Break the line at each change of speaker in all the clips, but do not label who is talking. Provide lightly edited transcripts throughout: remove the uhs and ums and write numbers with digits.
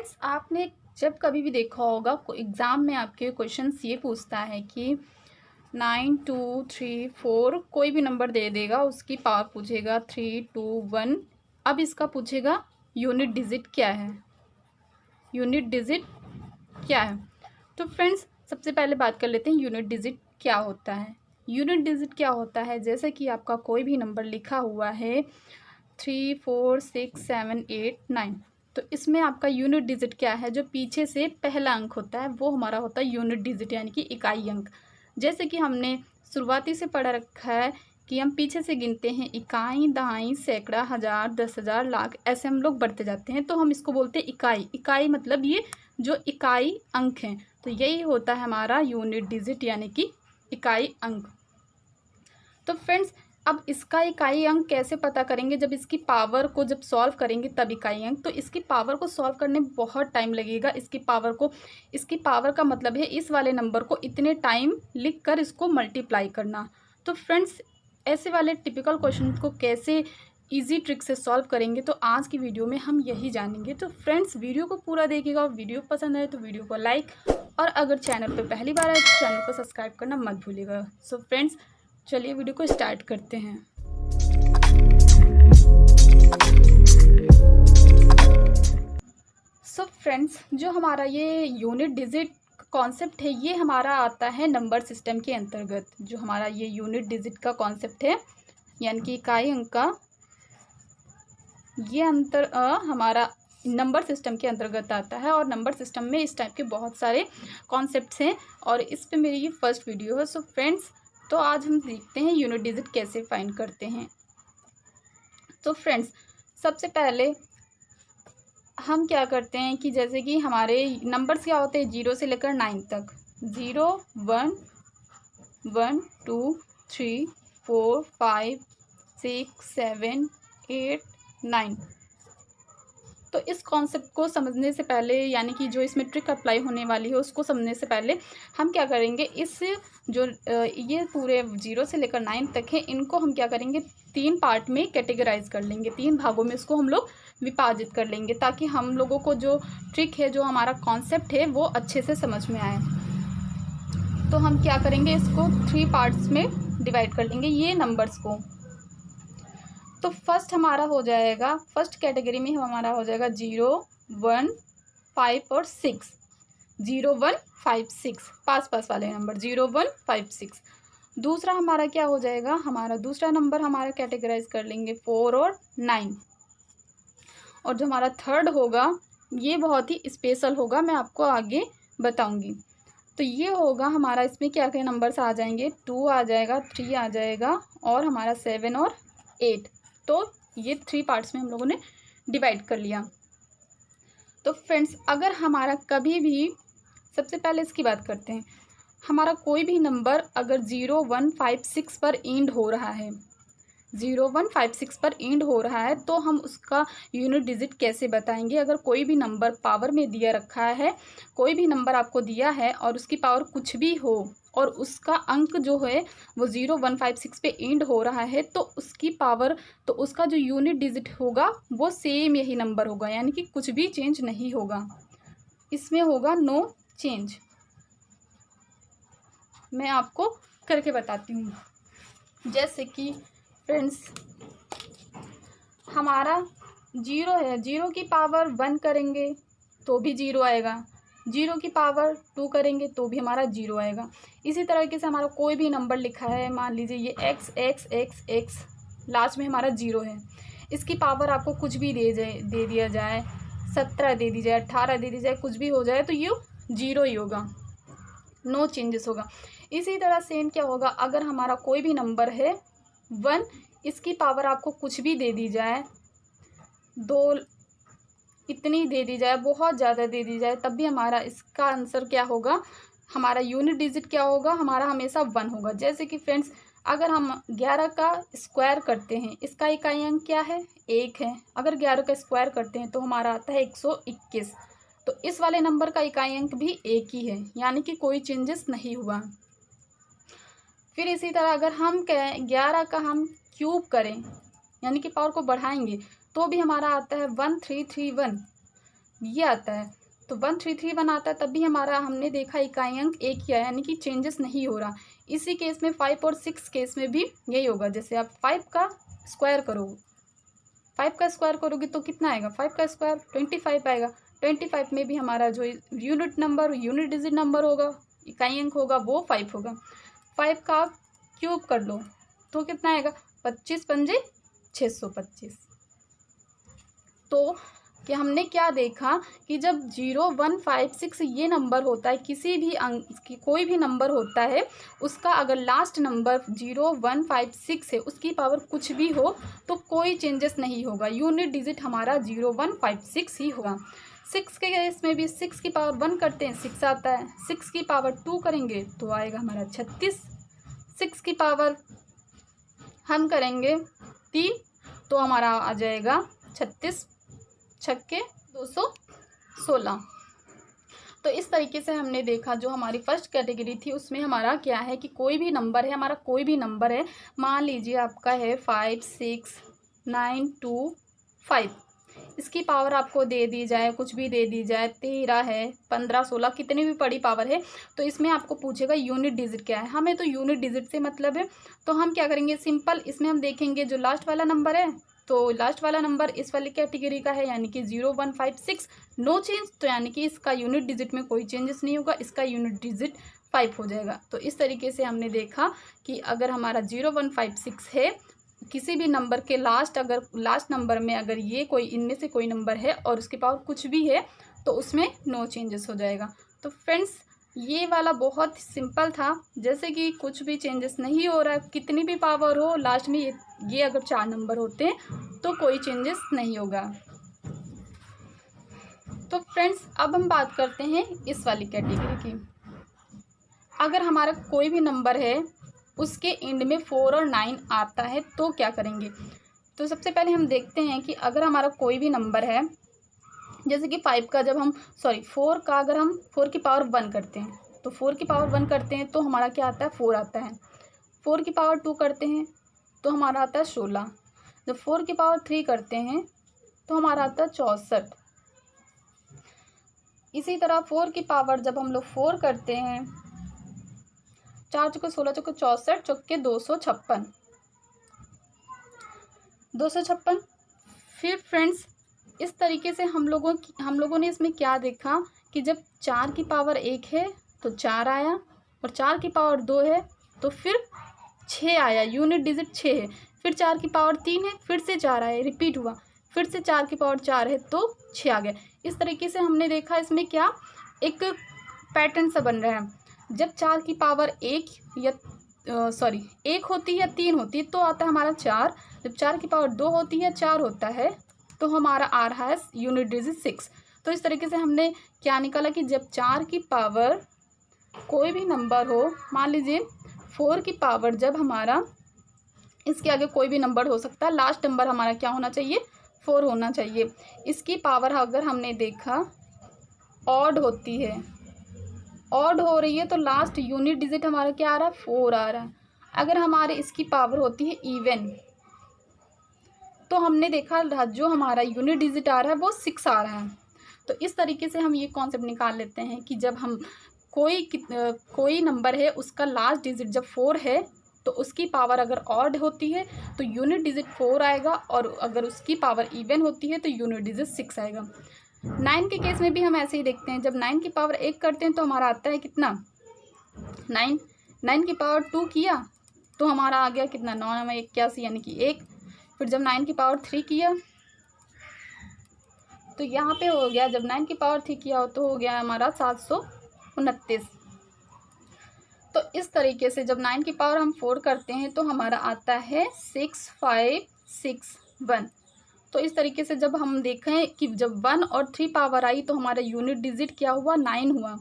Friends, आपने जब कभी भी देखा होगा एग्ज़ाम में आपके क्वेश्चंस ये पूछता है कि 9 2 3 4 कोई भी नंबर दे देगा, उसकी पावर पूछेगा 3 2 1। अब इसका पूछेगा यूनिट डिजिट क्या है, यूनिट डिजिट क्या है। तो फ्रेंड्स, सबसे पहले बात कर लेते हैं यूनिट डिजिट क्या होता है। यूनिट डिजिट क्या होता है, जैसे कि आपका कोई भी नंबर लिखा हुआ है 3 4 6 7 8 9, तो इसमें आपका यूनिट डिजिट क्या है, जो पीछे से पहला अंक होता है वो हमारा होता है यूनिट डिजिट, यानी कि इकाई अंक। जैसे कि हमने शुरुआती से पढ़ा रखा है कि हम पीछे से गिनते हैं इकाई, दहाई, सैकड़ा, हज़ार, 10,000, लाख, ऐसे हम लोग बढ़ते जाते हैं, तो हम इसको बोलते हैं इकाई। इकाई मतलब ये जो इकाई अंक हैं, तो यही होता है हमारा यूनिट डिजिट यानी कि इकाई अंक। तो फ्रेंड्स, अब इसका इकाई अंक कैसे पता करेंगे, जब इसकी पावर को जब सॉल्व करेंगे तब इकाई अंक। तो इसकी पावर को सॉल्व करने में बहुत टाइम लगेगा। इसकी पावर का मतलब है इस वाले नंबर को इतने टाइम लिख कर इसको मल्टीप्लाई करना। तो फ्रेंड्स, ऐसे वाले टिपिकल क्वेश्चन को कैसे इजी ट्रिक से सॉल्व करेंगे, तो आज की वीडियो में हम यही जानेंगे। तो फ्रेंड्स, वीडियो को पूरा देखिएगा और वीडियो पसंद आए तो वीडियो को लाइक, और अगर चैनल पर पहली बार आए तो चैनल को सब्सक्राइब करना मत भूलिएगा। सो फ्रेंड्स, चलिए वीडियो को स्टार्ट करते हैं। सो फ्रेंड्स, जो हमारा ये यूनिट डिजिट कॉन्सेप्ट है, ये हमारा आता है नंबर सिस्टम के अंतर्गत। जो हमारा ये यूनिट डिजिट का कॉन्सेप्ट है यानी कि इकाई अंक का, ये हमारा नंबर सिस्टम के अंतर्गत आता है। और नंबर सिस्टम में इस टाइप के बहुत सारे कॉन्सेप्ट्स हैं और इस पे मेरी ये फर्स्ट वीडियो है। सो फ्रेंड्स, तो आज हम देखते हैं यूनिट डिजिट कैसे फाइंड करते हैं। तो फ्रेंड्स, सबसे पहले हम क्या करते हैं कि जैसे कि हमारे नंबर्स क्या होते हैं 0 से लेकर 9 तक। 0 1 1 2 3 4 5 6 7 8 9। तो इस कॉन्सेप्ट को समझने से पहले, यानी कि जो इसमें ट्रिक अप्लाई होने वाली है उसको समझने से पहले, हम क्या करेंगे, इस जो ये पूरे 0 से लेकर 9 तक है, इनको हम क्या करेंगे 3 पार्ट में कैटेगराइज कर लेंगे, 3 भागों में इसको हम लोग विभाजित कर लेंगे, ताकि हम लोगों को जो ट्रिक है, जो हमारा कॉन्सेप्ट है, वो अच्छे से समझ में आए। तो हम क्या करेंगे, इसको 3 पार्ट्स में डिवाइड कर लेंगे ये नंबर्स को। तो फर्स्ट हमारा हो जाएगा, फर्स्ट कैटेगरी में हमारा हो जाएगा 0 1 5 और 6। 0 1 5 6 पास वाले नंबर 0 1 5 6। दूसरा हमारा क्या हो जाएगा, हमारा दूसरा नंबर हमारा कैटेगराइज कर लेंगे 4 और 9। और जो हमारा थर्ड होगा ये बहुत ही स्पेशल होगा, मैं आपको आगे बताऊंगी। तो ये होगा हमारा, इसमें क्या क्या नंबर्स आ जाएंगे, 2 आ जाएगा, 3 आ जाएगा और हमारा 7 और 8। तो ये 3 पार्ट्स में हम लोगों ने डिवाइड कर लिया। तो फ्रेंड्स, अगर हमारा कभी भी, सबसे पहले इसकी बात करते हैं, हमारा कोई भी नंबर अगर 0 1 5 6 पर एंड हो रहा है, 0 1 5 6 पर एंड हो रहा है, तो हम उसका यूनिट डिजिट कैसे बताएंगे। अगर कोई भी नंबर पावर में दिया रखा है, कोई भी नंबर आपको दिया है और उसकी पावर कुछ भी हो और उसका अंक जो है वो 0 1 5 6 पे एंड हो रहा है, तो उसकी पावर, तो उसका जो यूनिट डिजिट होगा वो सेम यही नंबर होगा, यानी कि कुछ भी चेंज नहीं होगा, इसमें होगा नो चेंज। मैं आपको करके बताती हूँ। जैसे कि फ्रेंड्स, हमारा 0 है, 0 की पावर 1 करेंगे तो भी 0 आएगा, 0 की पावर 2 करेंगे तो भी हमारा 0 आएगा। इसी तरीके से हमारा कोई भी नंबर लिखा है, मान लीजिए ये x x x x, last में हमारा 0 है, इसकी पावर आपको कुछ भी दे दिया जाए, 17 दे दी जाए, 18 दे दी जाए, कुछ भी हो जाए, तो ये 0 ही होगा, नो चेंजेस होगा। इसी तरह सेम क्या होगा, अगर हमारा कोई भी नंबर है 1, इसकी पावर आपको कुछ भी दे दी जाए, 2 इतनी दे दी जाए, बहुत ज़्यादा दे दी जाए, तब भी हमारा इसका आंसर क्या होगा, हमारा यूनिट डिजिट क्या होगा, हमारा हमेशा 1 होगा। जैसे कि फ्रेंड्स, अगर हम 11 का स्क्वायर करते हैं, इसका इकाई अंक क्या है, 1 है। अगर 11 का स्क्वायर करते हैं तो हमारा आता है 121। तो इस वाले नंबर का इकाई अंक भी 1 ही है, यानी कि कोई चेंजेस नहीं हुआ। फिर इसी तरह अगर हम कहें 11 का हम क्यूब करें, यानी कि पावर को बढ़ाएंगे, तो भी हमारा आता है 1331। ये आता है, तो 1331 आता है, तब भी हमारा हमने देखा इकाई अंक एक ही आया, यानी कि चेंजेस नहीं हो रहा। इसी केस में 5 और 6 केस में भी यही होगा। जैसे आप 5 का स्क्वायर करो, 5 का स्क्वायर करोगे तो कितना आएगा, 5 का स्क्वायर 25 आएगा। 25 में भी हमारा जो unit number, unit digit number होगा, इकाई अंक होगा, वो 5 होगा। 5 का आप क्यूब कर लो तो कितना आएगा, 25 पंजे 625। तो कि हमने क्या देखा कि जब 0 1 5 6 ये नंबर होता है, किसी भी अंक की कोई भी नंबर होता है, उसका अगर लास्ट नंबर 0 1 5 6 है, उसकी पावर कुछ भी हो तो कोई चेंजेस नहीं होगा, यूनिट डिजिट हमारा 0 1 5 6 ही होगा। 6 के केस में भी 6 की पावर 1 करते हैं 6 आता है, 6 की पावर 2 करेंगे तो आएगा हमारा 36, 6 की पावर हम करेंगे 3 तो हमारा आ जाएगा 36 छक्के 216। तो इस तरीके से हमने देखा, जो हमारी फर्स्ट कैटेगरी थी उसमें हमारा क्या है कि कोई भी नंबर है, हमारा कोई भी नंबर है, मान लीजिए आपका है 5 6 9 2 5, इसकी पावर आपको दे दी जाए, कुछ भी दे दी जाए, 13 है, 15 16, कितनी भी बड़ी पावर है, तो इसमें आपको पूछेगा यूनिट डिजिट क्या है। हमें तो यूनिट डिजिट से मतलब है, तो हम क्या करेंगे, सिंपल इसमें हम देखेंगे जो लास्ट वाला नंबर है, तो लास्ट वाला नंबर इस वाली कैटेगरी का है, यानी कि 0 1 5 6 नो चेंज, तो यानी कि इसका यूनिट डिजिट में कोई चेंजेस नहीं होगा, इसका यूनिट डिजिट 5 हो जाएगा। तो इस तरीके से हमने देखा कि अगर हमारा 0 1 5 6 है, किसी भी नंबर के लास्ट, अगर लास्ट नंबर में अगर ये कोई इनमें से कोई नंबर है और उसके पावर कुछ भी है तो उसमें नो चेंजेस हो जाएगा। तो फ्रेंड्स ये वाला बहुत सिंपल था, जैसे कि कुछ भी चेंजेस नहीं हो रहा है, कितनी भी पावर हो, लास्ट में ये अगर 4 नंबर होते हैं तो कोई चेंजेस नहीं होगा। तो फ्रेंड्स अब हम बात करते हैं इस वाली कैटेगरी की। अगर हमारा कोई भी नंबर है, उसके एंड में 4 और 9 आता है तो क्या करेंगे। तो सबसे पहले हम देखते हैं कि अगर हमारा कोई भी नंबर है, जैसे कि 5 का जब हम 4 का अगर हम 4 की पावर 1 करते हैं, तो 4 की पावर 1 करते हैं तो हमारा क्या आता है, 4 आता है। 4 की पावर 2 करते हैं तो हमारा आता है 16। जब 4 की पावर 3 करते हैं तो हमारा आता है 64। इसी तरह 4 की पावर जब हम लोग 4 करते हैं, 4 चौके 16 चौके 64 चौके 256, 256। फिर फ्रेंड्स इस तरीके से हम लोगों ने इसमें क्या देखा कि जब 4 की पावर 1 है तो 4 आया, और 4 की पावर 2 है तो फिर 6 आया, यूनिट डिजिट 6 है। फिर 4 की पावर 3 है, फिर से 4 आया, रिपीट हुआ, फिर से 4 की पावर 4 है तो 6 आ गया। इस तरीके से हमने देखा इसमें क्या एक पैटर्न सा बन रहा है। जब 4 की पावर 1 या 1 होती है या 3 होती है तो आता है हमारा 4। जब 4 की पावर 2 होती है, 4 होता है, तो हमारा आ रहा है यूनिट डिजिट 6। तो इस तरीके से हमने क्या निकाला कि जब 4 की पावर कोई भी नंबर हो, मान लीजिए 4 की पावर जब हमारा, इसके आगे कोई भी नंबर हो सकता है, लास्ट नंबर हमारा क्या होना चाहिए, 4 होना चाहिए। इसकी पावर अगर हमने देखा ऑड होती है, ऑड हो रही है, तो लास्ट यूनिट डिजिट हमारा क्या आ रहा है, 4 आ रहा है। अगर हमारे इसकी पावर होती है इवन, तो हमने देखा जो हमारा यूनिट डिजिट आ रहा है वो 6 आ रहा है। तो इस तरीके से हम ये कॉन्सेप्ट निकाल लेते हैं कि जब हम कोई नंबर है, उसका लास्ट डिजिट जब 4 है तो उसकी पावर अगर ऑड होती है तो यूनिट डिजिट 4 आएगा, और अगर उसकी पावर इवन होती है तो यूनिट डिजिट 6 आएगा। 9 के केस में भी हम ऐसे ही देखते हैं। जब 9 की पावर 1 करते हैं तो हमारा आता है कितना, 9। 9 की पावर 2 किया तो हमारा आ गया कितना, 9 में 81 यानी कि 1। फिर जब 9 की पावर 3 किया तो यहाँ पे हो गया, जब 9 की पावर 3 किया तो हो गया हमारा 729। तो इस तरीके से जब 9 की पावर हम 4 करते हैं तो हमारा आता है 6561। तो इस तरीके से जब हम देखें कि जब 1 और 3 पावर आई तो हमारा यूनिट डिजिट क्या हुआ, 9 हुआ,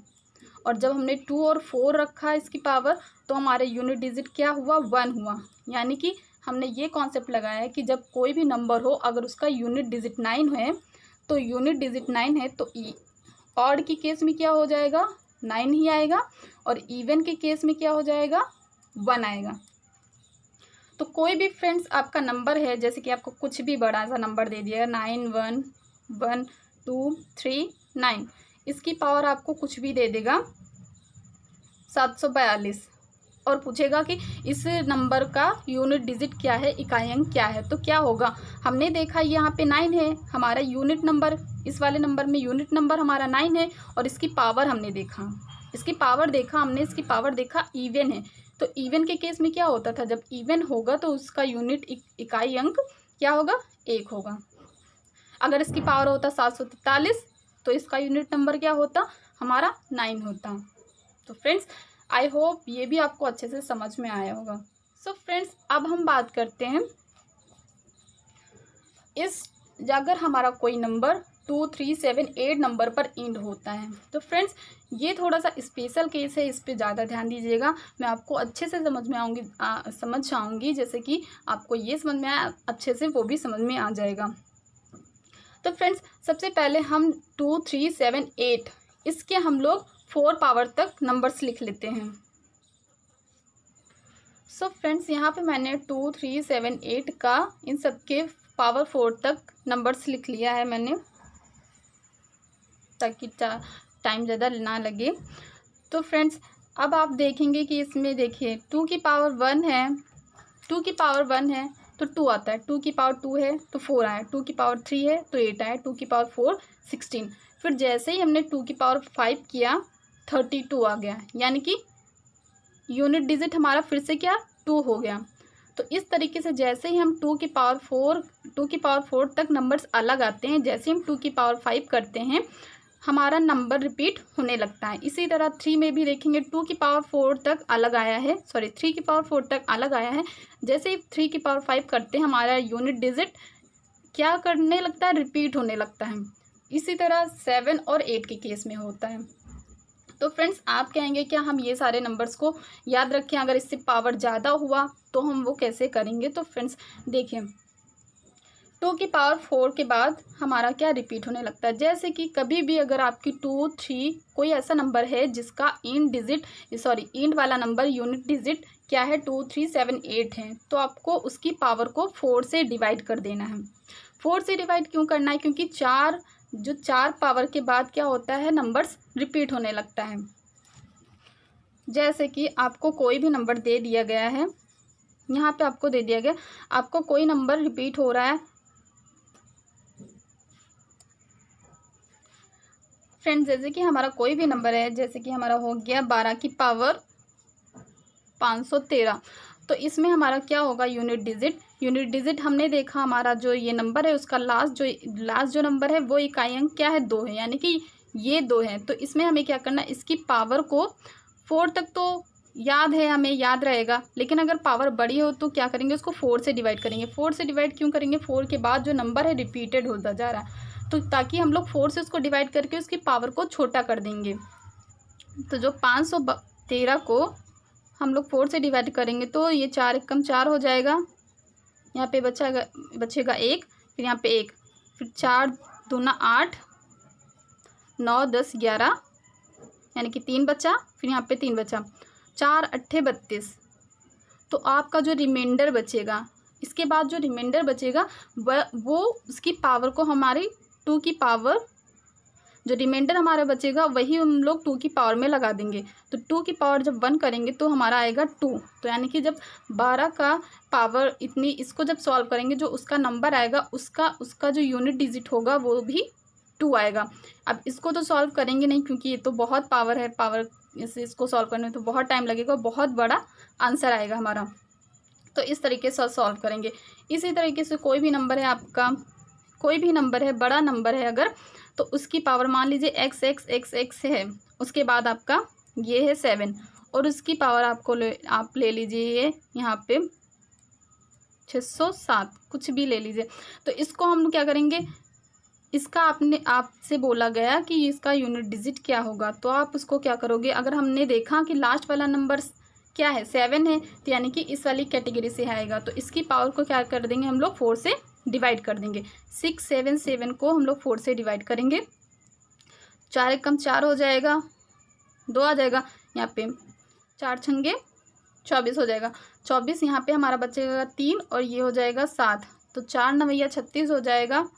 और जब हमने 2 और 4 रखा इसकी पावर तो हमारे यूनिट डिजिट क्या हुआ, 1 हुआ। यानी कि हमने ये कॉन्सेप्ट लगाया है कि जब कोई भी नंबर हो, अगर उसका यूनिट डिजिट 9 है तो यूनिट डिजिट 9 है तो ऑड की केस में क्या हो जाएगा, 9 ही आएगा, और इवन के केस में क्या हो जाएगा, 1 आएगा। तो कोई भी फ्रेंड्स आपका नंबर है, जैसे कि आपको कुछ भी बड़ा सा नंबर दे दिया 9 1 1 2 3 9, इसकी पावर आपको कुछ भी दे देगा 742, और पूछेगा कि इस नंबर का यूनिट डिजिट क्या है, इकाई अंक क्या है। तो क्या होगा, हमने देखा यहाँ पे 9 है हमारा यूनिट नंबर, इस वाले नंबर में यूनिट नंबर हमारा 9 है, और इसकी पावर हमने देखा, इसकी पावर देखा हमने, इसकी पावर देखा इवन है। तो इवन के केस में क्या होता था, जब इवन होगा तो उसका यूनिट इकाई अंक क्या होगा, 1 होगा। अगर इसकी पावर होता 743 तो इसका यूनिट नंबर क्या होता, हमारा 9 होता। तो फ्रेंड्स आई होप ये भी आपको अच्छे से समझ में आया होगा। सो फ्रेंड्स अब हम बात करते हैं अगर हमारा कोई नंबर 2 3 7 8 नंबर पर एंड होता है। तो फ्रेंड्स ये थोड़ा सा स्पेशल केस है, इस पे ज़्यादा ध्यान दीजिएगा, मैं आपको अच्छे से समझ आऊँगी जैसे कि आपको ये समझ में आया अच्छे से वो भी समझ में आ जाएगा। तो फ्रेंड्स सबसे पहले हम 2 3 7 8 इसके हम लोग 4 पावर तक नंबर्स लिख लेते हैं। सो फ्रेंड्स यहाँ पे मैंने 2 3 7 8 का इन सब के पावर 4 तक नंबर्स लिख लिया है मैंने, ताकि टाइम ज़्यादा ना लगे। तो फ्रेंड्स अब आप देखेंगे कि इसमें देखिए 2 की पावर 1 है, 2 की पावर 1 है तो 2 आता है, 2 की पावर 2 है तो 4 आया, 2 की पावर 3 है तो 8 आया, 2 की पावर 4 16। फिर जैसे ही हमने 2 की पावर 5 किया 32 आ गया, यानी कि यूनिट डिजिट हमारा फिर से क्या 2 हो गया। तो इस तरीके से जैसे ही हम 2 की पावर 4 तक नंबर्स अलग आते हैं, जैसे हम 2 की पावर 5 करते हैं हमारा नंबर रिपीट होने लगता है। इसी तरह 3 में भी देखेंगे 2 की पावर 4 तक अलग आया है, 3 की पावर 4 तक अलग आया है, जैसे ही 3 की पावर 5 करते हैं हमारा यूनिट डिजिट क्या करने लगता है, रिपीट होने लगता है। इसी तरह 7 और 8 के केस में होता है। तो फ्रेंड्स आप कहेंगे क्या हम ये सारे नंबर्स को याद रखें, अगर इससे पावर ज़्यादा हुआ तो हम वो कैसे करेंगे। तो फ्रेंड्स देखिए 2 की पावर 4 के बाद हमारा क्या रिपीट होने लगता है, जैसे कि कभी भी अगर आपकी 2 3 कोई ऐसा नंबर है जिसका इंड वाला नंबर यूनिट डिजिट क्या है 2 3 7 8 है, तो आपको उसकी पावर को 4 से डिवाइड कर देना है। 4 से डिवाइड क्यों करना है, क्योंकि 4 पावर के बाद क्या होता है, नंबर्स रिपीट होने लगता है। जैसे कि आपको कोई भी नंबर दे दिया गया है, यहाँ पे आपको दे दिया गया आपको कोई नंबर रिपीट हो रहा है। फ्रेंड्स जैसे कि हमारा कोई भी नंबर है, जैसे कि हमारा हो गया 12 की पावर 513, तो इसमें हमारा क्या होगा, यूनिट डिजिट हमने देखा हमारा जो ये नंबर है उसका लास्ट जो नंबर है वो इकाई अंक क्या है, 2 है, यानी कि ये 2 है। तो इसमें हमें क्या करना है, इसकी पावर को 4 तक तो याद है, हमें याद रहेगा, लेकिन अगर पावर बड़ी हो तो क्या करेंगे, उसको 4 से डिवाइड करेंगे। 4 से डिवाइड क्यों करेंगे, 4 के बाद जो नंबर है रिपीटेड होता जा रहा है, तो ताकि हम लोग 4 से उसको डिवाइड करके उसकी पावर को छोटा कर देंगे। तो जो 513 को हम लोग 4 से डिवाइड करेंगे तो ये 4 एकम 4 हो जाएगा, यहाँ पे बचेगा 1, फिर यहाँ पे 1, फिर 4 दूना 8, 9 10 11, यानी कि 3 बचा, फिर यहाँ पे 3 बचा, 4 8 32। तो आपका जो रिमाइंडर बचेगा, इसके बाद जो रिमाइंडर बचेगा वो उसकी पावर को हमारी 2 की पावर, जो रिमाइंडर हमारा बचेगा वही हम लोग 2 की पावर में लगा देंगे। तो 2 की पावर जब 1 करेंगे तो हमारा आएगा 2। तो यानी कि जब 12 का पावर इतनी, इसको जब सॉल्व करेंगे जो उसका नंबर आएगा उसका जो यूनिट डिजिट होगा वो भी 2 आएगा। अब इसको तो सॉल्व करेंगे नहीं क्योंकि ये तो बहुत पावर है, इसको सॉल्व करने में तो बहुत टाइम लगेगा, बहुत बड़ा आंसर आएगा हमारा। तो इस तरीके से सॉल्व करेंगे। इसी तरीके से कोई भी नंबर है आपका, कोई भी नंबर है, बड़ा नंबर है अगर, तो उसकी पावर मान लीजिए x है, उसके बाद आपका ये है 7 और उसकी पावर आप ले लीजिए यहाँ पे 607, कुछ भी ले लीजिए। तो इसको हम क्या करेंगे, इसका आपसे बोला गया कि इसका यूनिट डिजिट क्या होगा, तो आप उसको क्या करोगे, अगर हमने देखा कि लास्ट वाला नंबर क्या है 7 है, तो यानी कि इस वाली कैटेगरी से आएगा, तो इसकी पावर को क्या कर देंगे हम लोग 4 से डिवाइड कर देंगे। 677 को हम लोग 4 से डिवाइड करेंगे, 4 एकम 4 हो जाएगा, 2 आ जाएगा, यहाँ पे 4 छंगे 24 हो जाएगा, 24 यहाँ पे हमारा बचेगा 3 और ये हो जाएगा 7, तो 4 9 36 हो जाएगा,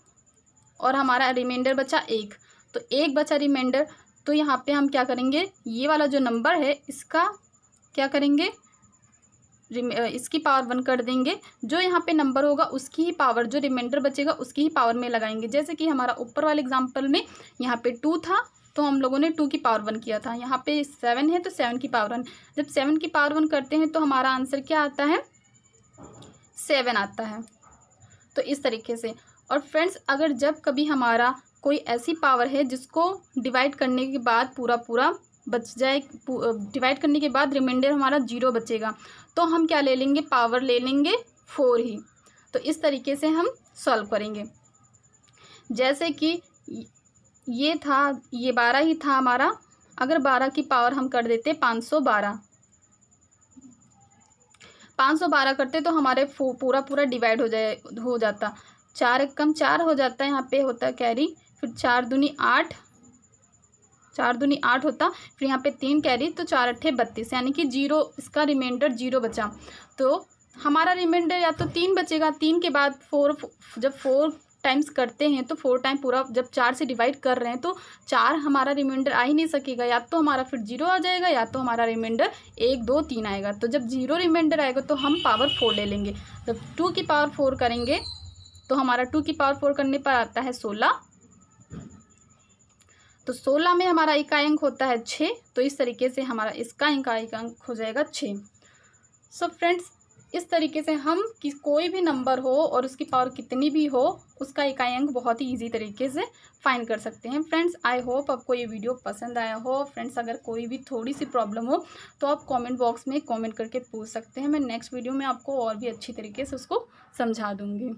और हमारा रिमाइंडर बचा 1, तो 1 बचा रिमाइंडर। तो यहाँ पे हम क्या करेंगे, ये वाला जो नंबर है इसका क्या करेंगे, इसकी पावर 1 कर देंगे। जो यहाँ पे नंबर होगा उसकी ही पावर, जो रिमाइंडर बचेगा उसकी ही पावर में लगाएंगे। जैसे कि हमारा ऊपर वाले एग्जाम्पल में यहाँ पे 2 था तो हम लोगों ने 2 की पावर 1 किया था। यहाँ पे 7 है तो 7 की पावर 1। जब 7 की पावर 1 करते हैं तो हमारा आंसर क्या आता है, 7 आता है। तो इस तरीके से। और फ्रेंड्स, अगर जब कभी हमारा कोई ऐसी पावर है जिसको डिवाइड करने के बाद पूरा बच जाए, डिवाइड करने के बाद रिमाइंडर हमारा 0 बचेगा, तो हम क्या ले लेंगे, पावर ले लेंगे 4 ही। तो इस तरीके से हम सॉल्व करेंगे। जैसे कि ये था, ये 12 ही था हमारा, अगर 12 की पावर हम कर देते 512 करते तो हमारे पूरा डिवाइड हो जाता। 4 एक कम 4 हो जाता है, यहाँ पे होता कैरी, फिर 4 दूनी 8 होता, फिर यहाँ पे 3 कैरी, तो 4 अट्ठे 32, यानी कि 0, इसका रिमाइंडर 0 बचा। तो हमारा रिमाइंडर या तो 3 बचेगा, 3 के बाद 4, जब 4 टाइम्स करते हैं तो 4 टाइम पूरा, जब 4 से डिवाइड कर रहे हैं तो 4 हमारा रिमाइंडर आ ही नहीं सकेगा, या तो हमारा फिर 0 आ जाएगा या तो हमारा रिमाइंडर 1 2 3 आएगा। तो जब 0 रिमाइंडर आएगा तो हम पावर 4 ले लेंगे। जब 2 की पावर 4 करेंगे तो हमारा 2 की पावर 4 करने पर आता है 16। तो 16 में हमारा इकाई अंक होता है 6, तो इस तरीके से हमारा इसका इकाई अंक हो जाएगा 6। सो फ्रेंड्स, इस तरीके से हम कि कोई भी नंबर हो और उसकी पावर कितनी भी हो, उसका इकाई अंक बहुत ही इजी तरीके से फाइंड कर सकते हैं। फ्रेंड्स, आई होप आपको ये वीडियो पसंद आया हो। फ्रेंड्स, अगर कोई भी थोड़ी सी प्रॉब्लम हो तो आप कमेंट बॉक्स में कमेंट करके पूछ सकते हैं। मैं नेक्स्ट वीडियो में आपको और भी अच्छी तरीके से उसको समझा दूँगी।